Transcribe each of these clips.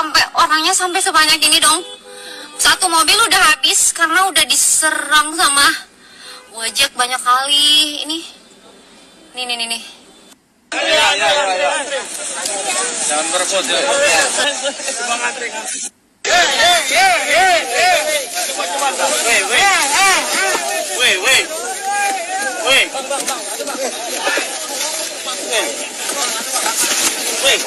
sampai orangnya sampai sebanyak ini dong? Satu mobil udah habis karena udah diserang sama Gojek banyak kali. Nih. Ya. Jangan berebut ya. Cuma ngantri. Coba. Weh.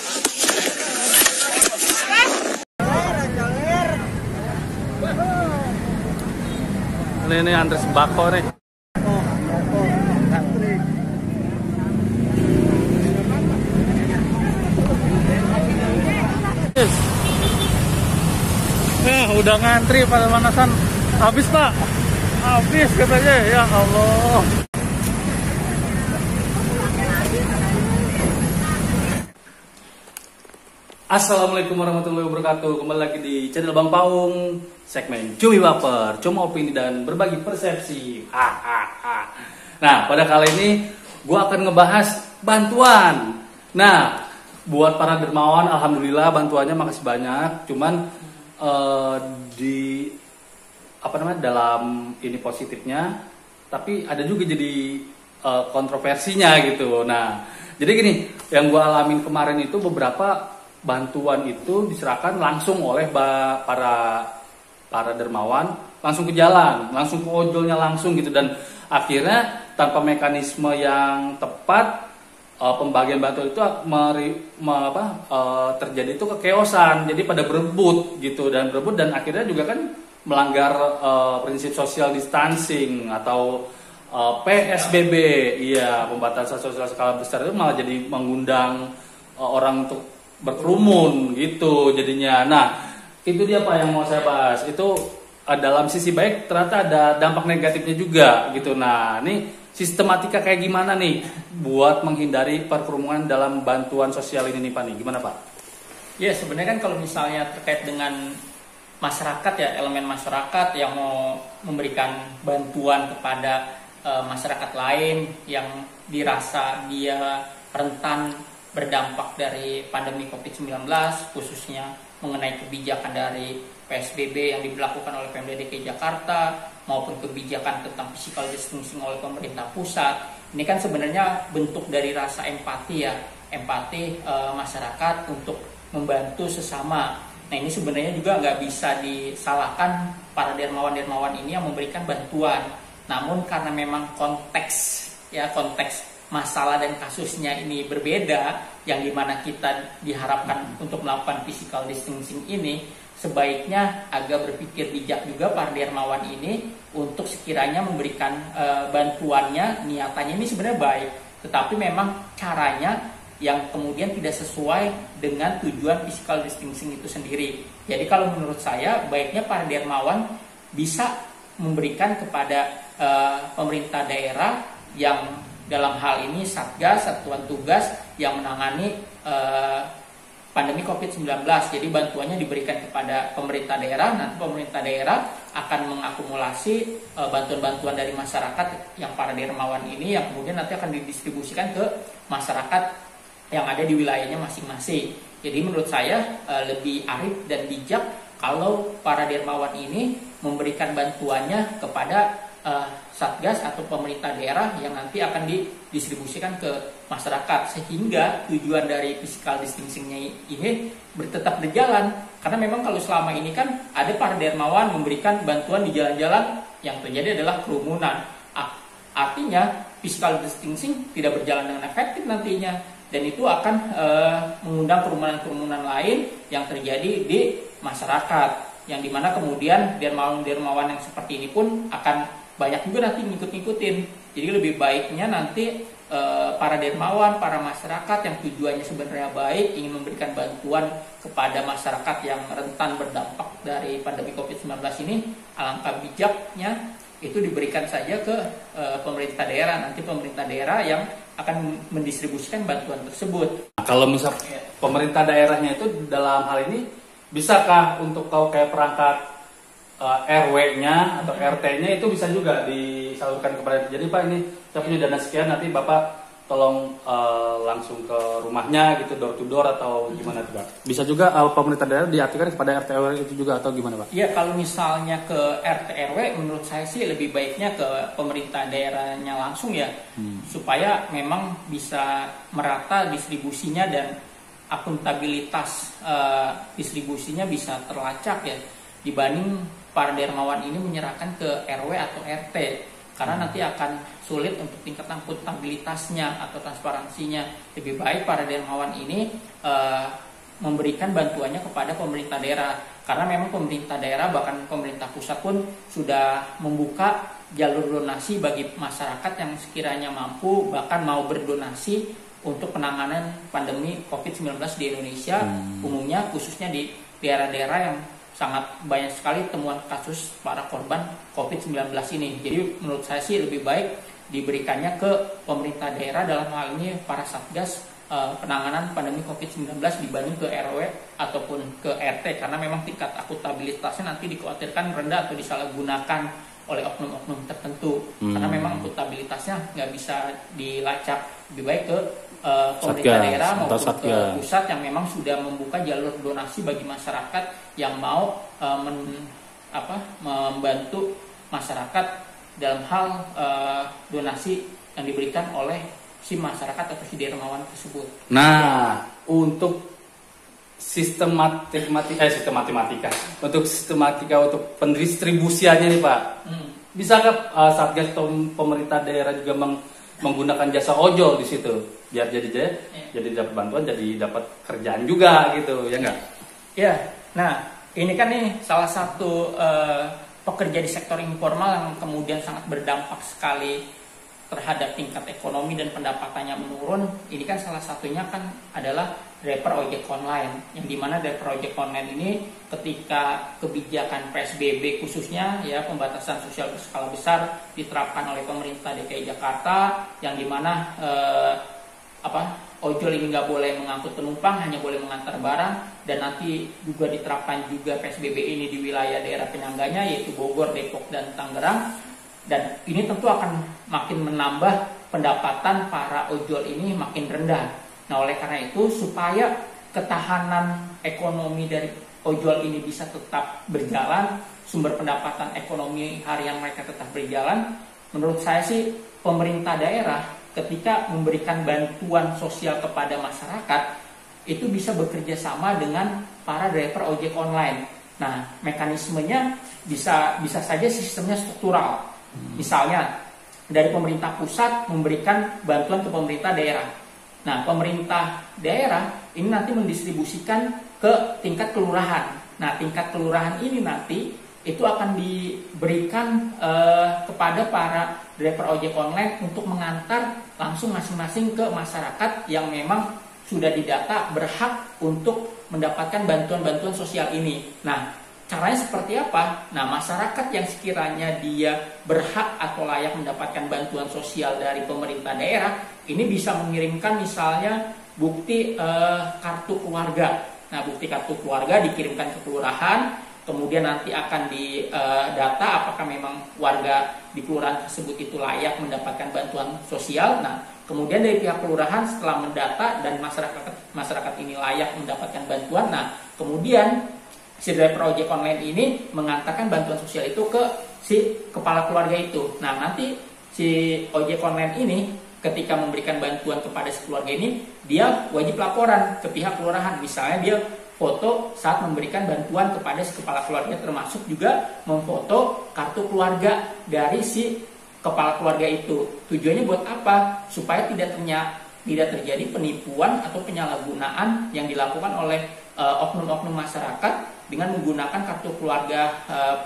Ini antri sembako nih. Udah ngantri pada manasan. Habis Pak. Habis katanya. Ya Allah. Assalamualaikum warahmatullahi wabarakatuh. Kembali lagi di channel Bang Paung, segmen Cumi Baper, cuma opini dan berbagi persepsi. Nah, pada kali ini gue akan ngebahas bantuan. Nah, buat para dermawan, alhamdulillah bantuannya makasih banyak. Cuman dalam ini positifnya, tapi ada juga jadi kontroversinya gitu. Nah, jadi gini, yang gue alamin kemarin itu beberapa bantuan itu diserahkan langsung oleh para dermawan langsung ke jalan, langsung ke ojolnya langsung gitu, dan akhirnya tanpa mekanisme yang tepat pembagian bantuan itu terjadi itu kekeosan, jadi pada berebut dan akhirnya juga kan melanggar prinsip social distancing atau PSBB, iya, pembatasan sosial skala besar, itu malah jadi mengundang orang untuk berkerumun gitu jadinya. Nah, itu dia Pak yang mau saya bahas. Itu dalam sisi baik ternyata ada dampak negatifnya juga gitu. Nah, ini sistematika kayak gimana nih buat menghindari perkerumunan dalam bantuan sosial ini nih Pak nih? Gimana Pak? Ya, sebenarnya kan kalau misalnya terkait dengan masyarakat ya, elemen masyarakat yang mau memberikan bantuan kepada masyarakat lain yang dirasa dia rentan berdampak dari pandemi COVID-19, khususnya mengenai kebijakan dari PSBB yang diberlakukan oleh Pemda DKI Jakarta maupun kebijakan tentang physical distancing oleh pemerintah pusat. Ini kan sebenarnya bentuk dari rasa empati ya, empati masyarakat untuk membantu sesama. Nah, ini sebenarnya juga nggak bisa disalahkan para dermawan-dermawan ini yang memberikan bantuan. Namun karena memang konteks masalah dan kasusnya ini berbeda, yang dimana kita diharapkan untuk melakukan physical distancing ini, sebaiknya agak berpikir bijak juga para dermawan ini untuk sekiranya memberikan bantuannya, niatannya ini sebenarnya baik, tetapi memang caranya yang kemudian tidak sesuai dengan tujuan physical distancing itu sendiri. Jadi kalau menurut saya baiknya para dermawan bisa memberikan kepada pemerintah daerah yang dalam hal ini Satgas, Satuan Tugas yang menangani pandemi COVID-19. Jadi bantuannya diberikan kepada pemerintah daerah. Nanti pemerintah daerah akan mengakumulasi bantuan-bantuan dari masyarakat yang para dermawan ini, yang kemudian nanti akan didistribusikan ke masyarakat yang ada di wilayahnya masing-masing. Jadi menurut saya lebih arif dan bijak kalau para dermawan ini memberikan bantuannya kepada Satgas atau pemerintah daerah yang nanti akan didistribusikan ke masyarakat, sehingga tujuan dari physical distancing-nya ini tetap berjalan. Karena memang kalau selama ini kan ada para dermawan memberikan bantuan di jalan-jalan, yang terjadi adalah kerumunan. Artinya physical distancing tidak berjalan dengan efektif nantinya, dan itu akan mengundang kerumunan-kerumunan lain yang terjadi di masyarakat, yang dimana kemudian dermawan-dermawan yang seperti ini pun akan banyak juga nanti ngikut-ngikutin. Jadi lebih baiknya nanti para dermawan, para masyarakat yang tujuannya sebenarnya baik, ingin memberikan bantuan kepada masyarakat yang rentan berdampak dari pandemi COVID-19 ini, alangkah bijaknya itu diberikan saja ke pemerintah daerah. Nanti pemerintah daerah yang akan mendistribusikan bantuan tersebut. Nah, kalau misalnya pemerintah daerahnya itu dalam hal ini bisakah untuk kau kayak perangkat RW-nya atau RT-nya itu bisa juga disalurkan kepada, jadi Pak ini saya punya dana sekian, nanti Bapak tolong langsung ke rumahnya gitu, door to door atau gimana tuh Pak? Bisa juga pemerintah daerah diartikan kepada RT RW itu juga atau gimana Pak? Iya, kalau misalnya ke RT RW menurut saya sih lebih baiknya ke pemerintah daerahnya langsung ya, supaya memang bisa merata distribusinya dan akuntabilitas distribusinya bisa terlacak ya, dibanding para dermawan ini menyerahkan ke RW atau RT, karena nanti akan sulit untuk tingkat akuntabilitasnya atau transparansinya. Lebih baik para dermawan ini memberikan bantuannya kepada pemerintah daerah, karena memang pemerintah daerah bahkan pemerintah pusat pun sudah membuka jalur donasi bagi masyarakat yang sekiranya mampu bahkan mau berdonasi untuk penanganan pandemi COVID-19 di Indonesia, umumnya khususnya di daerah-daerah yang sangat banyak sekali temuan kasus para korban COVID-19 ini. Jadi menurut saya sih lebih baik diberikannya ke pemerintah daerah, dalam hal ini para satgas penanganan pandemi COVID-19 dibanding ke RW ataupun ke RT, karena memang tingkat akuntabilitasnya nanti dikhawatirkan rendah atau disalahgunakan oleh oknum-oknum tertentu, karena memang akuntabilitasnya nggak bisa dilacak. Lebih baik ke pemerintah daerah maupun ke pusat yang memang sudah membuka jalur donasi bagi masyarakat yang mau membantu masyarakat dalam hal donasi yang diberikan oleh si masyarakat atau si dermawan tersebut. Nah, untuk sistem matematika untuk pendistribusiannya nih Pak, bisakah Satgas atau pemerintah daerah juga menggunakan jasa ojol di situ biar jadi dapat bantuan, jadi dapat kerjaan juga gitu, ya enggak? Ya, nah ini kan nih salah satu pekerja di sektor informal yang kemudian sangat berdampak sekali terhadap tingkat ekonomi dan pendapatannya menurun. Ini kan salah satunya kan adalah driver ojek online, yang dimana driver ojek online ini ketika kebijakan PSBB khususnya ya, pembatasan sosial berskala besar diterapkan oleh pemerintah DKI Jakarta, yang dimana ojol ini nggak boleh mengangkut penumpang, hanya boleh mengantar barang, dan nanti juga diterapkan juga PSBB ini di wilayah daerah penyangganya yaitu Bogor, Depok, dan Tangerang. Dan ini tentu akan makin menambah pendapatan para ojol ini makin rendah. Nah, oleh karena itu supaya ketahanan ekonomi dari ojol ini bisa tetap berjalan, sumber pendapatan ekonomi harian mereka tetap berjalan, menurut saya sih pemerintah daerah ketika memberikan bantuan sosial kepada masyarakat itu bisa bekerja sama dengan para driver ojek online. Nah, mekanismenya bisa saja sistemnya struktural. Misalnya dari pemerintah pusat memberikan bantuan ke pemerintah daerah. Nah, pemerintah daerah ini nanti mendistribusikan ke tingkat kelurahan. Nah, tingkat kelurahan ini nanti itu akan diberikan kepada para driver ojek online untuk mengantar langsung masing-masing ke masyarakat yang memang sudah didata berhak untuk mendapatkan bantuan-bantuan sosial ini. Nah, caranya seperti apa? Nah, masyarakat yang sekiranya dia berhak atau layak mendapatkan bantuan sosial dari pemerintah daerah, ini bisa mengirimkan misalnya bukti kartu keluarga. Nah, bukti kartu keluarga dikirimkan ke kelurahan, kemudian nanti akan didata apakah memang warga di kelurahan tersebut itu layak mendapatkan bantuan sosial. Nah, kemudian dari pihak kelurahan setelah mendata dan masyarakat ini layak mendapatkan bantuan, nah kemudian si driver ojek online ini mengantarkan bantuan sosial itu ke si kepala keluarga itu. Nah, nanti si ojek online ini ketika memberikan bantuan kepada si keluarga ini, dia wajib laporan ke pihak kelurahan. Misalnya dia foto saat memberikan bantuan kepada si kepala keluarga, termasuk juga memfoto kartu keluarga dari si kepala keluarga itu. Tujuannya buat apa? Supaya tidak terjadi penipuan atau penyalahgunaan yang dilakukan oleh oknum-oknum masyarakat dengan menggunakan kartu keluarga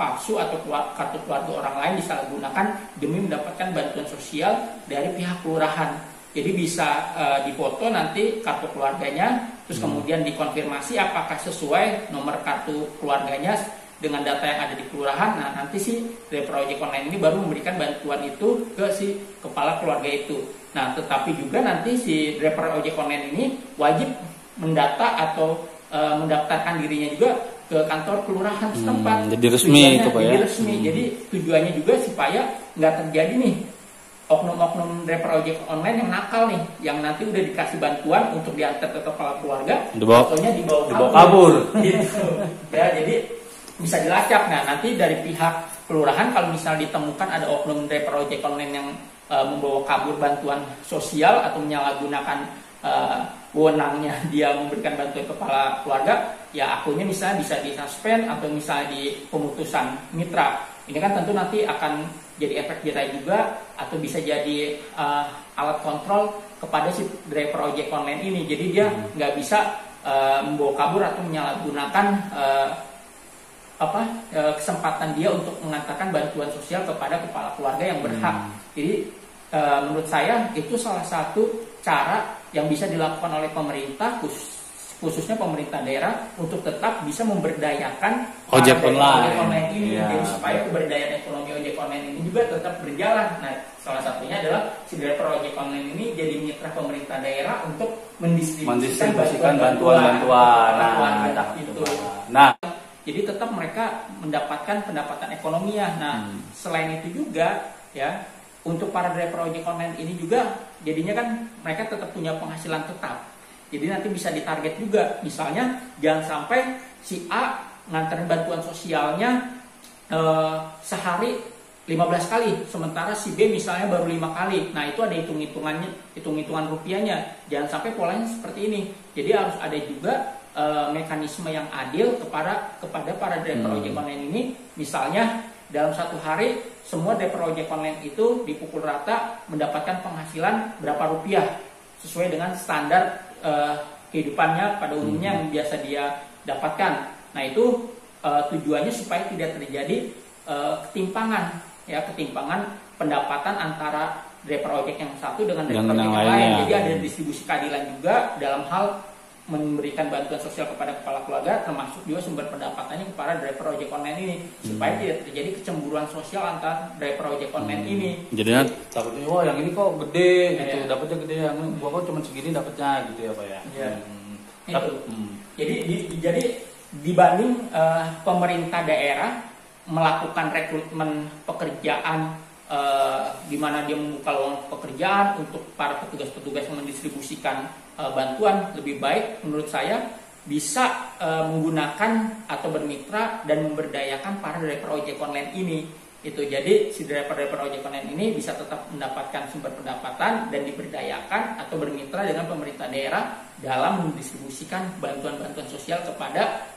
palsu atau kartu keluarga orang lain disalahgunakan demi mendapatkan bantuan sosial dari pihak kelurahan. Jadi bisa difoto nanti kartu keluarganya, terus kemudian dikonfirmasi apakah sesuai nomor kartu keluarganya dengan data yang ada di kelurahan. Nah, nanti si driver ojek online ini baru memberikan bantuan itu ke si kepala keluarga itu. Nah, tetapi juga nanti si driver ojek online ini wajib mendata atau mendaftarkan dirinya juga ke kantor kelurahan setempat. Jadi resmi itu Pak ya. Jadi resmi. Jadi tujuannya juga supaya nggak terjadi nih oknum-oknum driver ojek online yang nakal nih, yang nanti udah dikasih bantuan untuk diantar ke kepala keluarga, fotonya dibawa kabur. Gitu. Ya, jadi bisa dilacak. Nah, nanti dari pihak kelurahan kalau misalnya ditemukan ada oknum driver ojek online yang membawa kabur bantuan sosial atau menyalahgunakan wewenangnya dia memberikan bantuan kepala keluarga, ya akunnya misalnya bisa disuspend atau misalnya di pemutusan mitra. Ini kan tentu nanti akan jadi efek jerai juga, atau bisa jadi alat kontrol kepada si driver ojek online ini. Jadi dia nggak bisa membawa kabur atau menyalahgunakan kesempatan dia untuk mengantarkan bantuan sosial kepada kepala keluarga yang berhak. Jadi menurut saya itu salah satu cara yang bisa dilakukan oleh pemerintah, khususnya pemerintah daerah, untuk tetap bisa memberdayakan ojek online ini. Jadi supaya keberdayaan ekonomi ojek online ini juga tetap berjalan. Nah, salah satunya adalah si driver ojek online ini jadi mitra pemerintah daerah untuk mendistribusikan bantuan-bantuan. Nah, jadi tetap mereka mendapatkan pendapatan ekonominya. Nah, selain itu juga ya, untuk para driver ojek online ini juga jadinya kan mereka tetap punya penghasilan tetap. Jadi nanti bisa ditarget juga. Misalnya jangan sampai si A nganterin bantuan sosialnya sehari 15 kali, sementara si B misalnya baru 5 kali. Nah, itu ada hitung-hitungan rupiahnya. Jangan sampai polanya seperti ini. Jadi harus ada juga mekanisme yang adil kepada para driver ojek online ini. Misalnya dalam satu hari semua driver ojek online itu dipukul rata mendapatkan penghasilan berapa rupiah sesuai dengan standar kehidupannya pada umumnya yang biasa dia dapatkan. Nah, itu tujuannya supaya tidak terjadi ketimpangan pendapatan antara driver ojek yang satu dengan driver ojek yang lain. Jadi ada distribusi keadilan juga dalam hal memberikan bantuan sosial kepada kepala keluarga, termasuk juga sumber pendapatannya kepada driver ojek online ini, supaya tidak terjadi kecemburuan sosial antar driver ojek online ini. Jadinya takutnya, wah yang ini kok gede gitu, dapatnya gede, yang gua kok cuma segini dapatnya gitu ya Pak ya. Itu. Jadi dibanding pemerintah daerah melakukan rekrutmen pekerjaan, di mana dia membuka lowongan pekerjaan untuk para petugas-petugas yang mendistribusikan bantuan, lebih baik menurut saya bisa menggunakan atau bermitra dan memberdayakan para driver ojek online ini. Itu jadi si driver ojek online ini bisa tetap mendapatkan sumber pendapatan dan diberdayakan atau bermitra dengan pemerintah daerah dalam mendistribusikan bantuan-bantuan sosial kepada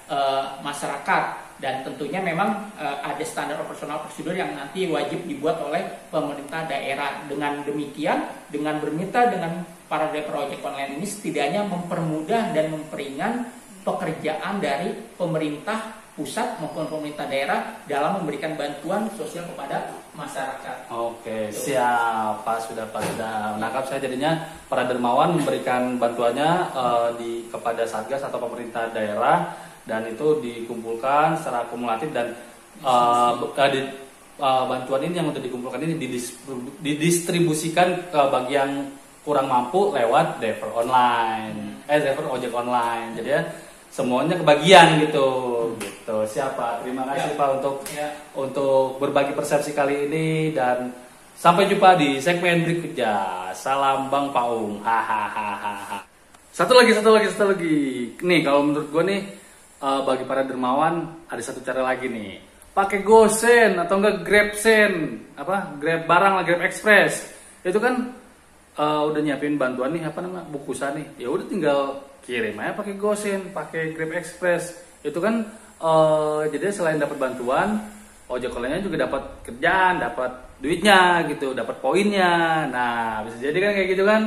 masyarakat. Dan tentunya memang ada standar operasional prosedur yang nanti wajib dibuat oleh pemerintah daerah. Dengan demikian, dengan bermitra dengan para driver ojek online ini setidaknya mempermudah dan memperingan pekerjaan dari pemerintah pusat maupun pemerintah daerah dalam memberikan bantuan sosial kepada masyarakat. Oke, siap Pak, sudah menangkap saya. Jadinya para dermawan memberikan bantuannya kepada satgas atau pemerintah daerah, dan itu dikumpulkan secara akumulatif, dan bantuan ini yang sudah dikumpulkan ini didistribusikan ke bagi yang kurang mampu lewat driver ojek online. Jadi ya semuanya kebagian gitu. Siapa? Terima kasih Pak untuk berbagi persepsi kali ini, dan sampai jumpa di segmen berikutnya. Salam Bang Paung. Hahaha. Satu lagi. Nih kalau menurut gue nih, bagi para dermawan ada satu cara lagi nih. Pakai GoSend atau enggak GrabSend, Grab barang lah, Grab Express. Itu kan udah nyiapin bantuan nih, bungkusan nih. Ya udah tinggal kirim aja pakai GoSend, pakai Grab Express. Itu kan jadi selain dapat bantuan, ojek online-nya juga dapat kerjaan, dapat duitnya gitu, dapat poinnya. Nah, bisa jadi kan kayak gitu kan.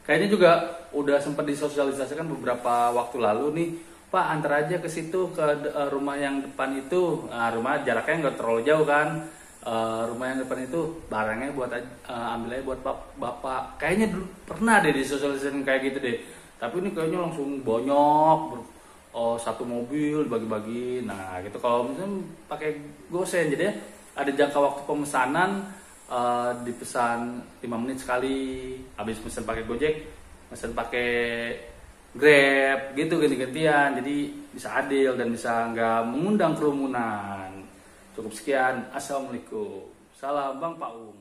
Kayaknya juga udah sempat disosialisasikan beberapa waktu lalu nih. Pak, antar aja ke situ, ke rumah yang depan itu. Nah, rumah jaraknya nggak terlalu jauh kan. Rumah yang depan itu barangnya buat ambil aja buat bapak. Kayaknya dulu pernah deh disosialisasikan kayak gitu deh. Tapi ini kayaknya langsung banyak, satu mobil bagi-bagi. Nah gitu, kalau misalnya pakai GoSend, jadi ada jangka waktu pemesanan, dipesan 5 menit sekali. Habis pesan pakai Gojek, pesan pakai Grab gitu, ganti-gantian. Jadi bisa adil dan bisa nggak mengundang kerumunan. Cukup sekian. Assalamualaikum. Salam Bang Paung.